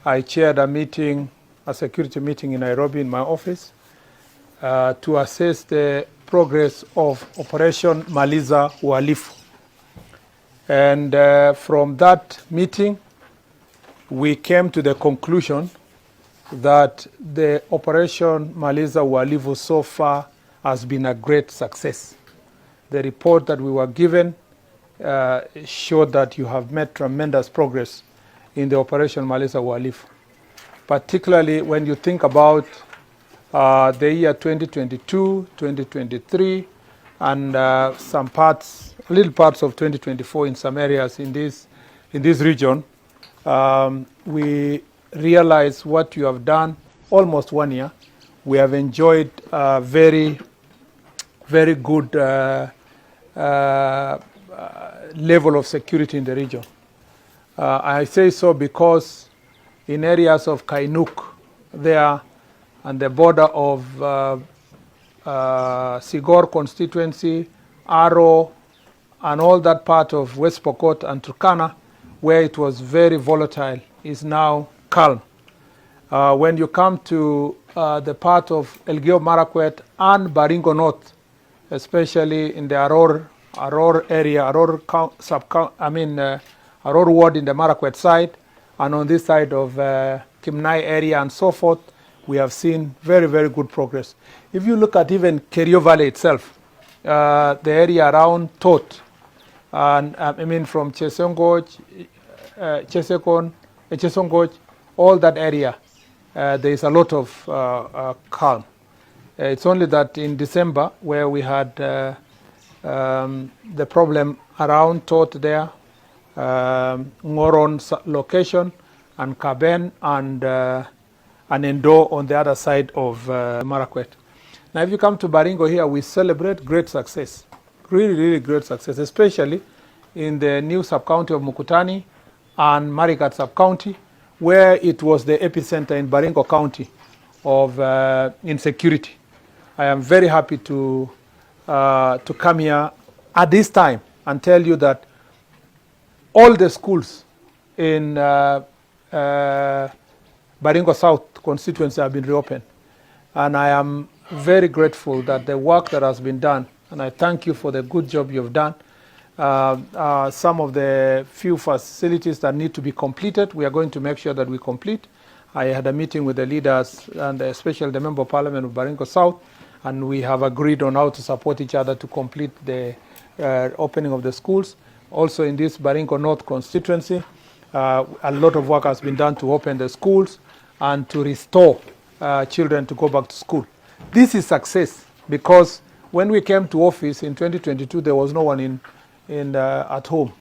I chaired a security meeting in Nairobi in my office to assess the progress of Operation Maliza Uhalifu. And from that meeting, we came to the conclusion that the Operation Maliza Uhalifu so far has been a great success. The report that we were given showed that you have made tremendous progress in the Operation Maliza Uhalifu, particularly when you think about the year 2022, 2023, and some parts, little parts of 2024 in some areas in this region. We realize what you have done almost 1 year. We have enjoyed very, very good level of security in the region. I say so because in areas of Kainuk there and the border of Sigor constituency, Aro, and all that part of West Pokot and Turkana, where it was very volatile, is now calm. When you come to the part of Elgeyo Marakwet and Baringo North, especially in the Aror area, Aror ward in the Marakwet side, and on this side of Kimnai area and so forth, we have seen very, very good progress. If you look at even Kerio Valley itself, the area around Tot, and from Chesongoj, Chesongoj, all that area, there is a lot of calm. It's only that in December, where we had the problem around Tot there, Ngoron location, and Kaben, and Endo on the other side of Marakwet. Now, if you come to Baringo here, we celebrate great success, really, really great success, especially in the new sub-county of Mukutani and Marigat sub-county, where it was the epicenter in Baringo County of insecurity. I am very happy to come here at this time and tell you that all the schools in Baringo South constituency have been reopened. And I am very grateful that the work that has been done, and I thank you for the good job you've done. Some of the few facilities that need to be completed, we are going to make sure that we complete. I had a meeting with the leaders and especially the Member of Parliament of Baringo South, and we have agreed on how to support each other to complete the opening of the schools. Also in this Baringo North constituency, a lot of work has been done to open the schools and to restore children to go back to school. This is success because when we came to office in 2022, there was no one at home.